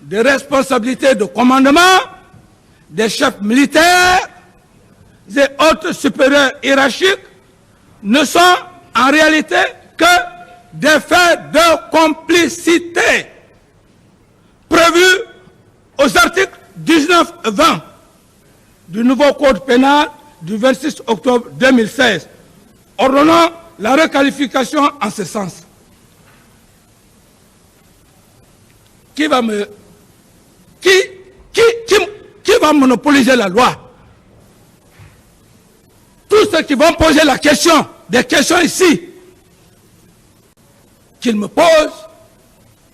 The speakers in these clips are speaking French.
des responsabilités de commandement des chefs militaires et autres supérieurs hiérarchiques ne sont en réalité que des faits de complicité prévus aux articles 19 et 20 du nouveau code pénal du 26 octobre 2016, ordonnant la requalification en ce sens. Qui va monopoliser la loi? Tous ceux qui vont poser la question, des questions ici, qu'ils me posent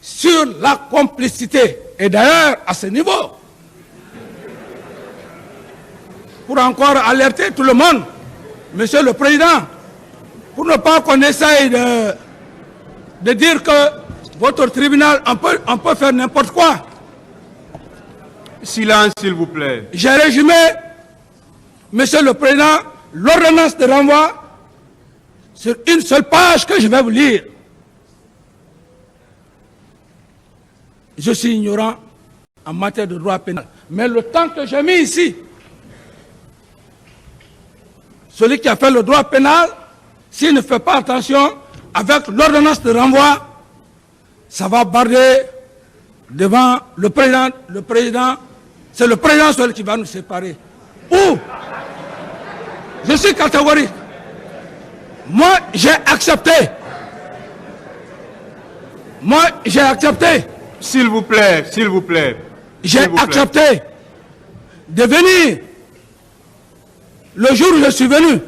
sur la complicité. Et d'ailleurs, à ce niveau, pour encore alerter tout le monde, Monsieur le Président, pour ne pas qu'on essaye de dire que votre tribunal, on peut faire n'importe quoi. Silence, s'il vous plaît. J'ai résumé, Monsieur le Président, l'ordonnance de renvoi sur une seule page que je vais vous lire. Je suis ignorant en matière de droit pénal. Mais le temps que j'ai mis ici, celui qui a fait le droit pénal, s'il ne fait pas attention, avec l'ordonnance de renvoi, ça va barder devant le président. C'est le président seul qui va nous séparer. Ou, je suis catégorique. Moi, j'ai accepté. Moi, j'ai accepté. S'il vous plaît, s'il vous plaît. J'ai accepté de venir le jour où je suis venu.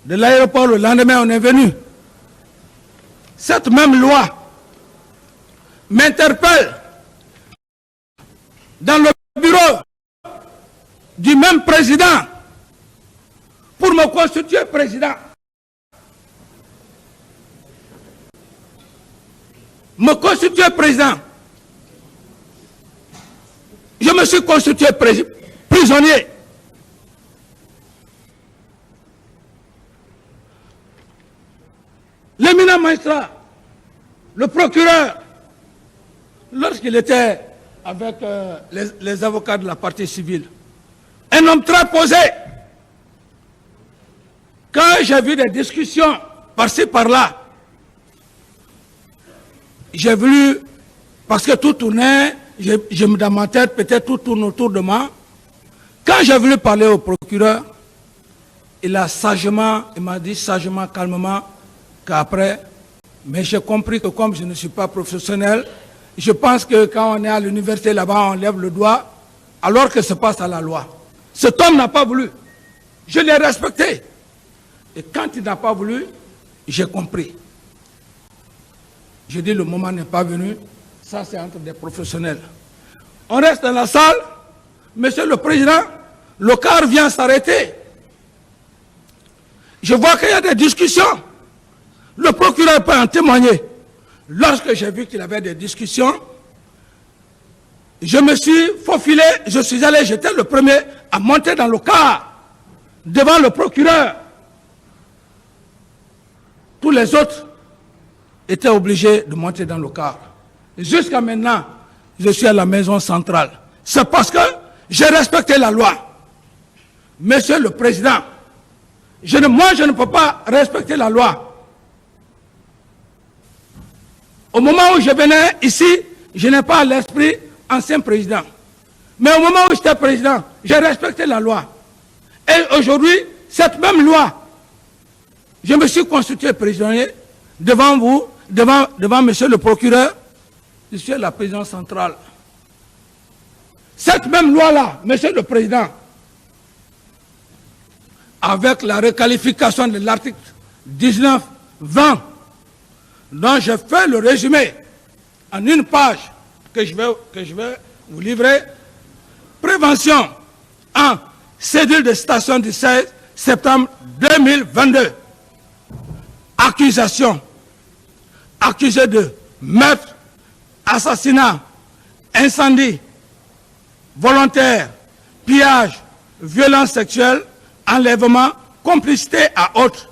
De l'aéroport, le lendemain, on est venu. Cette même loi m'interpelle dans le bureau du même président pour me constituer président. Me constituer président. Je me suis constitué prisonnier. L'éminent magistrat, le procureur, lorsqu'il était avec les avocats de la partie civile, un homme très posé. Quand j'ai vu des discussions par-ci, par-là, j'ai voulu, parce que tout tournait, dans ma tête, peut-être tout tourne autour de moi. Quand j'ai voulu parler au procureur, il m'a dit sagement, calmement, qu'après, mais j'ai compris que comme je ne suis pas professionnel, je pense que quand on est à l'université là-bas, on lève le doigt, alors que se passe à la loi. Cet homme n'a pas voulu. Je l'ai respecté. Et quand il n'a pas voulu, j'ai compris. Je dis le moment n'est pas venu, ça c'est entre des professionnels. On reste dans la salle, Monsieur le Président, le car vient s'arrêter. Je vois qu'il y a des discussions. Le procureur peut en témoigner. Lorsque j'ai vu qu'il y avait des discussions, je me suis faufilé, je suis allé, j'étais le premier à monter dans le car, devant le procureur. Tous les autres étaient obligés de monter dans le car. Jusqu'à maintenant, je suis à la maison centrale. C'est parce que j'ai respecté la loi. Monsieur le Président, moi je ne peux pas respecter la loi. Au moment où je venais ici, je n'ai pas à l'esprit ancien président. Mais au moment où j'étais président, j'ai respecté la loi. Et aujourd'hui, cette même loi, je me suis constitué prisonnier devant vous, devant monsieur le procureur, je suis à la prison centrale. Cette même loi-là, monsieur le président, avec la requalification de l'article 19-20, dont je fais le résumé en une page que je vais vous livrer. Prévention en cédule de station du 16 septembre 2022. Accusation. Accusé de meurtre, assassinat, incendie, volontaire, pillage, violence sexuelle, enlèvement, complicité à autres.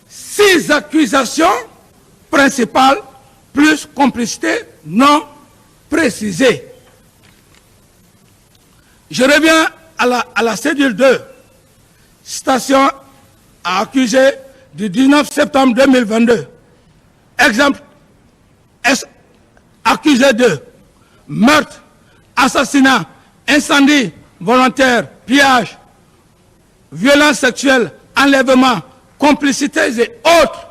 6 accusations principales plus complicité non précisée. Je reviens à la cédule 2. Station à accusé du 19 septembre 2022. Exemple, accusé de meurtre, assassinat, incendie volontaire, pillage, violence sexuelle, enlèvement, complicité et autres.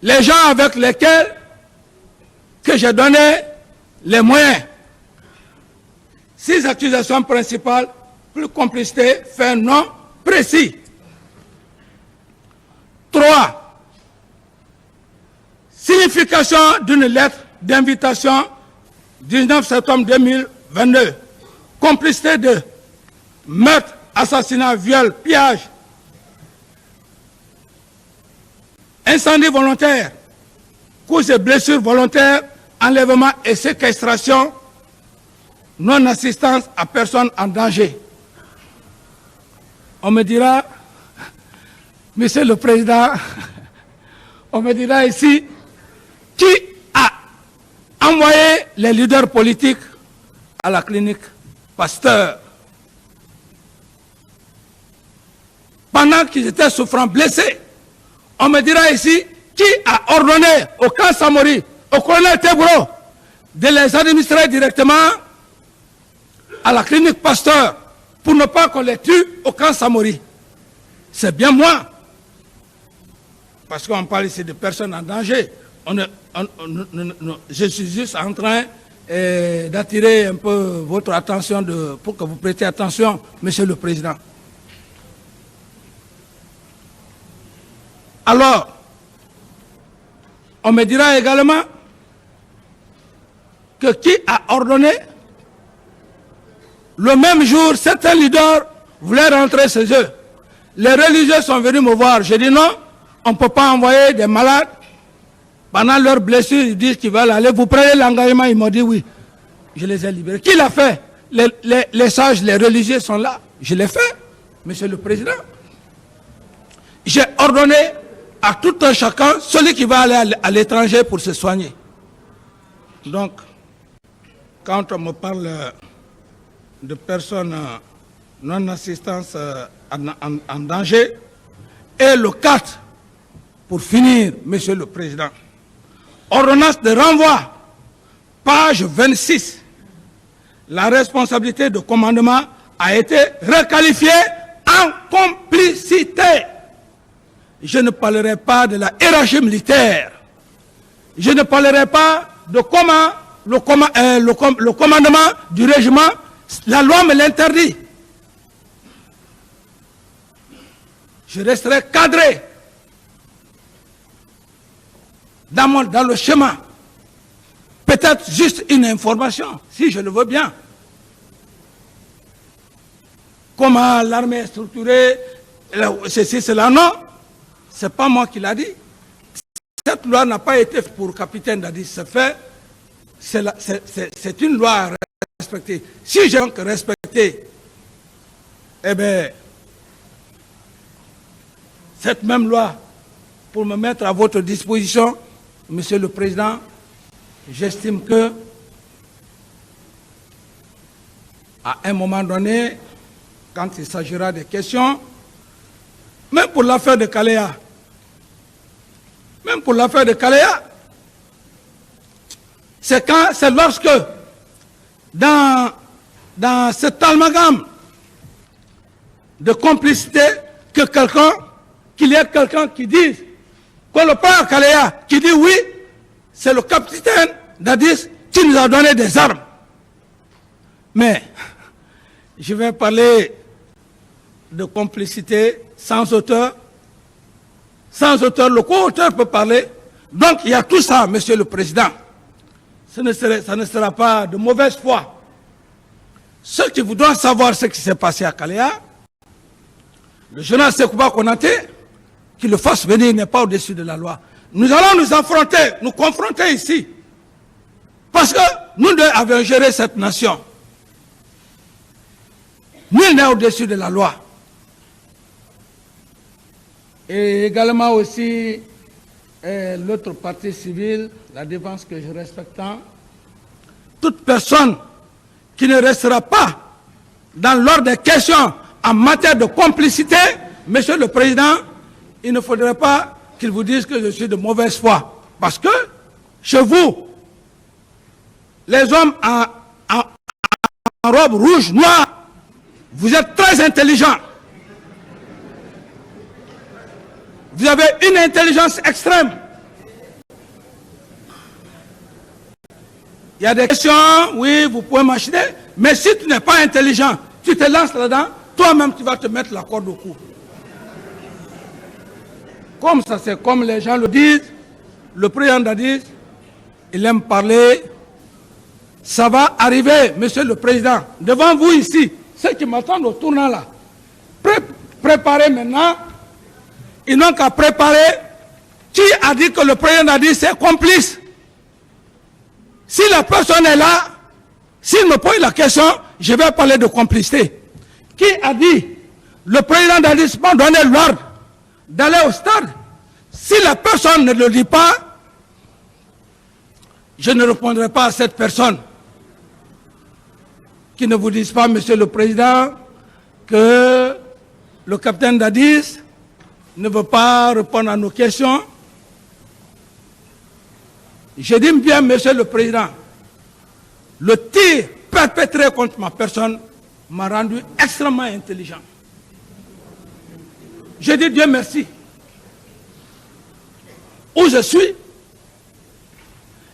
Les gens avec lesquels que j'ai donné les moyens. 6 accusations principales, plus complicité, fait non précis. 3. Signification d'une lettre d'invitation 19 septembre 2022. Complicité de meurtre, assassinat, viol, pillage, incendie volontaire, coups et blessures volontaires, enlèvement et séquestration, non-assistance à personne en danger. On me dira, Monsieur le Président, on me dira ici, qui a envoyé les leaders politiques à la clinique Pasteur pendant qu'ils étaient souffrants, blessés? On me dira ici, qui a ordonné au camp Samori, au colonel Tebro, de les administrer directement à la clinique Pasteur pour ne pas qu'on les tue au camp Samori? C'est bien moi. Parce qu'on parle ici de personnes en danger. Je suis juste en train d'attirer un peu votre attention pour que vous prêtiez attention, Monsieur le Président. Alors, on me dira également que qui a ordonné, le même jour, certains leaders voulaient rentrer chez eux. Les religieux sont venus me voir. J'ai dit non, on ne peut pas envoyer des malades. Pendant leurs blessures, ils disent qu'ils veulent aller. Vous prenez l'engagement, ils m'ont dit oui. Je les ai libérés. Qui l'a fait? Les sages, les religieux sont là. Je l'ai fait, Monsieur le Président. J'ai ordonné à tout un chacun, celui qui va aller à l'étranger pour se soigner. Donc, quand on me parle de personnes non-assistance en danger, et le 4, pour finir, Monsieur le Président, ordonnance de renvoi, page 26, la responsabilité de commandement a été requalifiée en complicité. Je ne parlerai pas de la hiérarchie militaire. Je ne parlerai pas de comment le commandement du régiment, la loi me l'interdit. Je resterai cadré dans le schéma. Peut-être juste une information, si je le veux bien. Comment l'armée est structurée, ceci, cela, non. Ce n'est pas moi qui l'a dit. Cette loi n'a pas été pour capitaine Dadis. C'est une loi à respecter. Si j'ai donc respecté, eh bien, cette même loi, pour me mettre à votre disposition, Monsieur le Président, j'estime que, à un moment donné, quand il s'agira des questions, même pour l'affaire de Kaléa, c'est lorsque, dans cet amalgame de complicité, qu'il y ait quelqu'un qui dise qu'on le prend à Kaléa, qui dit oui, c'est le capitaine Dadis qui nous a donné des armes. Mais je vais parler de complicité sans auteur. Sans auteur, le co-auteur peut parler. Donc il y a tout ça, Monsieur le Président. Ça ne sera pas de mauvaise foi. Ceux qui voudront savoir ce qui s'est passé à Kaléa, le général Sekouba Konaté, qu'il le fasse venir, n'est pas au-dessus de la loi. Nous allons nous affronter, nous confronter ici. Parce que nous deux avions géré cette nation. Nul n'est au-dessus de la loi. Et également aussi, et l'autre partie civile, la défense que je respecte tant, toute personne qui ne restera pas dans l'ordre des questions en matière de complicité, Monsieur le Président, il ne faudrait pas qu'il vous dise que je suis de mauvaise foi. Parce que, chez vous, les hommes en robe rouge, noire, vous êtes très intelligents. Vous avez une intelligence extrême. Il y a des questions, oui, vous pouvez machiner, mais si tu n'es pas intelligent, tu te lances là-dedans, toi-même tu vas te mettre la corde au cou. Comme ça, c'est comme les gens le disent, le président Dadis, il aime parler. Ça va arriver, Monsieur le Président, devant vous ici, ceux qui m'attendent au tournant là. Préparez maintenant. Ils n'ont qu'à préparer. Qui a dit que le président Dadis est complice? Si la personne est là, s'il me pose la question, je vais parler de complicité. Qui a dit le président Dadis m'a donné l'ordre d'aller au stade? Si la personne ne le dit pas, je ne répondrai pas à cette personne. Qui ne vous dise pas, Monsieur le Président, que le capitaine Dadis ne veut pas répondre à nos questions. Je dis bien, Monsieur le Président, le tir perpétré contre ma personne m'a rendu extrêmement intelligent. Je dis Dieu merci. Où je suis,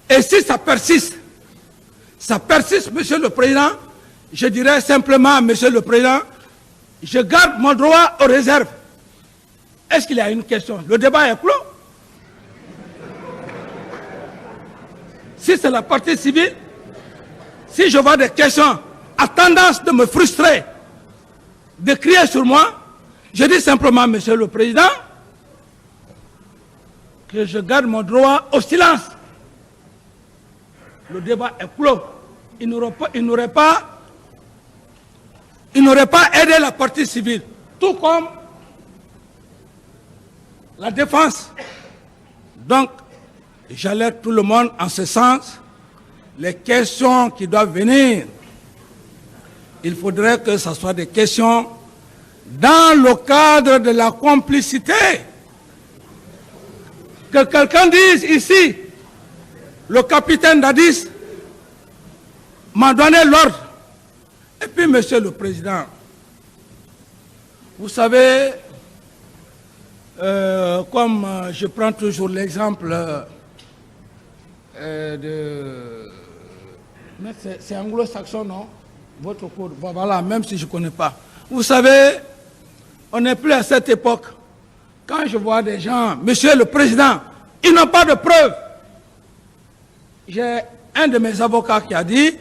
et si ça persiste, Monsieur le Président, je dirais simplement, Monsieur le Président, je garde mon droit aux réserves. Est-ce qu'il y a une question? Le débat est clos. Si c'est la partie civile, si je vois des questions à tendance de me frustrer, de crier sur moi, je dis simplement, Monsieur le Président, que je garde mon droit au silence. Le débat est clos. Il n'aurait pas aidé la partie civile, tout comme la défense. Donc, j'alerte tout le monde en ce sens. Les questions qui doivent venir, il faudrait que ce soit des questions dans le cadre de la complicité. Que quelqu'un dise ici, le capitaine Dadis m'a donné l'ordre. Et puis, Monsieur le Président, vous savez, comme je prends toujours l'exemple mais c'est anglo-saxon, non? Votre cours, voilà, même si je ne connais pas. Vous savez, on n'est plus à cette époque. Quand je vois des gens, Monsieur le Président, ils n'ont pas de preuves. J'ai un de mes avocats qui a dit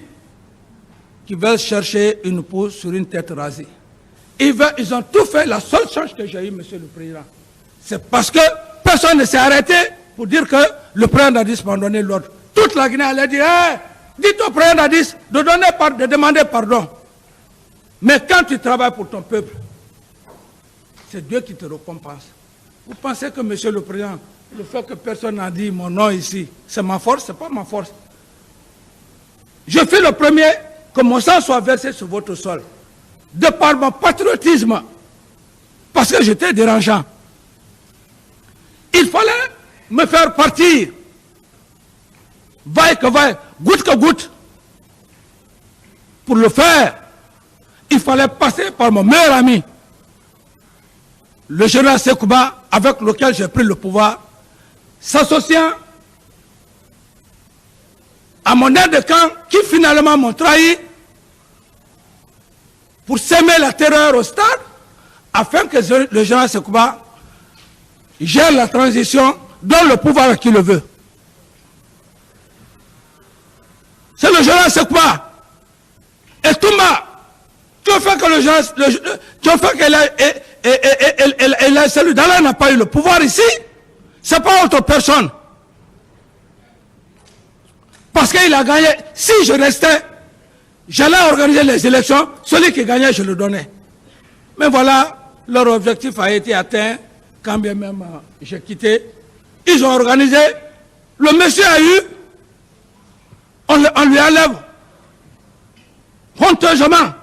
qu'ils veulent chercher une pousse sur une tête rasée. Ils ont tout fait. La seule chose que j'ai eue, Monsieur le Président, c'est parce que personne ne s'est arrêté pour dire que le président Dadis m'a donné l'ordre. Toute la Guinée allait dire, hey, dites au président Dadis de demander pardon. Mais quand tu travailles pour ton peuple, c'est Dieu qui te récompense. Vous pensez que, Monsieur le Président, le fait que personne n'a dit mon nom ici, c'est ma force? Ce n'est pas ma force. Je fais le premier que mon sang soit versé sur votre sol. De par mon patriotisme, parce que j'étais dérangeant. Il fallait me faire partir. Vaille que vaille, goutte que goutte. Pour le faire, il fallait passer par mon meilleur ami, le général Sekouba, avec lequel j'ai pris le pouvoir, s'associant à mon aide de camp qui finalement m'ont trahi pour s'aimer la terreur au stade, afin que le général Sekouba gère la transition, donne le pouvoir à qui le veut. C'est le général Sekouba et Toumba qui ont fait que le général, qui ont fait qu'elle celui d'Allah n'a pas eu le pouvoir ici. C'est pas autre personne. Parce qu'il a gagné. Si je restais, j'allais organiser les élections. Celui qui gagnait, je le donnais. Mais voilà, leur objectif a été atteint. Quand bien même j'ai quitté, ils ont organisé, le monsieur a eu, on lui enlève honteusement.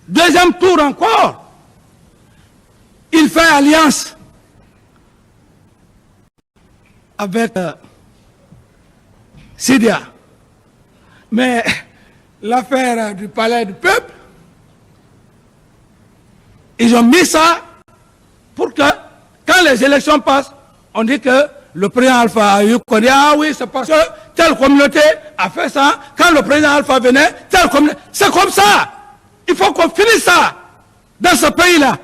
Deuxième tour encore, il fait alliance avec Sidia. Mais l'affaire du palais du peuple, ils ont mis ça pour que, quand les élections passent, on dit que le président Alpha a eu qu'on dit, ah oui, c'est parce que telle communauté a fait ça. Quand le président Alpha venait, telle communauté. C'est comme ça. Il faut qu'on finisse ça dans ce pays-là.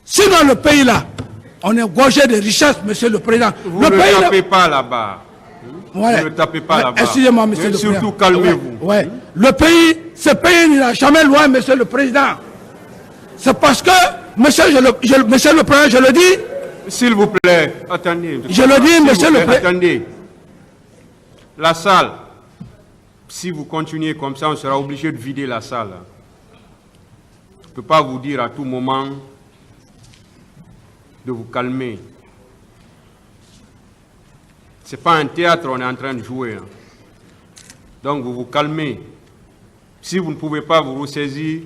Sinon, le pays-là, on est gorgé de richesses, monsieur le président. Vous ne tapez pas là-bas. Ouais. Vous ne tapez pas là-bas. Excusez-moi, monsieur le président. Surtout, calmez-vous. Ouais. Le pays, ce pays n'ira jamais loin, monsieur le président. C'est parce que, monsieur le président, je le dis. S'il vous plaît, attendez. Je le dis, monsieur le président. Attendez. La salle, si vous continuez comme ça, on sera obligé de vider la salle. Je ne peux pas vous dire à tout moment de vous calmer. Ce n'est pas un théâtre, on est en train de jouer. Donc vous vous calmez. Si vous ne pouvez pas vous ressaisir,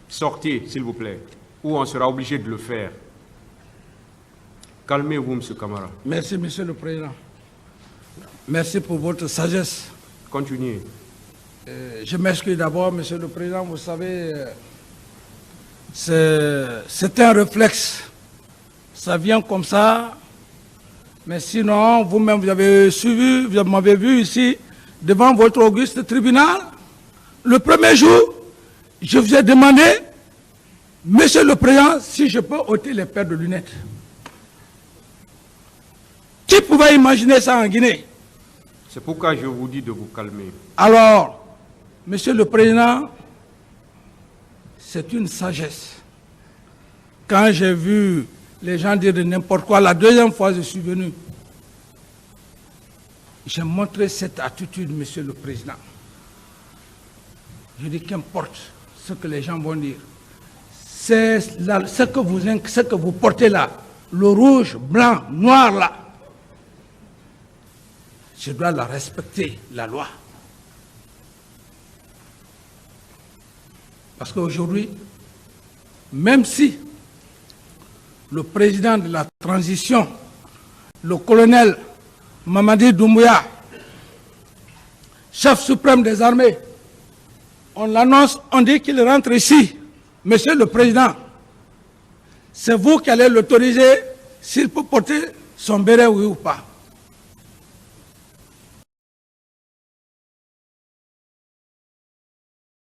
sortez, s'il vous plaît. Ou on sera obligé de le faire. Calmez-vous, M. Camara. Merci, monsieur le président. Merci pour votre sagesse. Continuez. Je m'excuse d'abord, monsieur le président. Vous savez, c'est un réflexe. Ça vient comme ça. Mais sinon, vous-même, vous avez suivi, vous m'avez vu ici, devant votre auguste tribunal. Le premier jour, je vous ai demandé, monsieur le président, si je peux ôter les paires de lunettes. Qui pouvait imaginer ça en Guinée? C'est pourquoi je vous dis de vous calmer. Alors, monsieur le président, c'est une sagesse. Quand j'ai vu les gens dire de n'importe quoi, la deuxième fois je suis venu, j'ai montré cette attitude, monsieur le président. Je dis qu'importe ce que les gens vont dire. C'est ce que vous portez là, le rouge, blanc, noir là. Je dois la respecter, la loi. Parce qu'aujourd'hui, même si le président de la transition, le colonel Mamadi Doumbouya, chef suprême des armées, on l'annonce, on dit qu'il rentre ici. Monsieur le président, c'est vous qui allez l'autoriser s'il peut porter son béret, oui ou pas.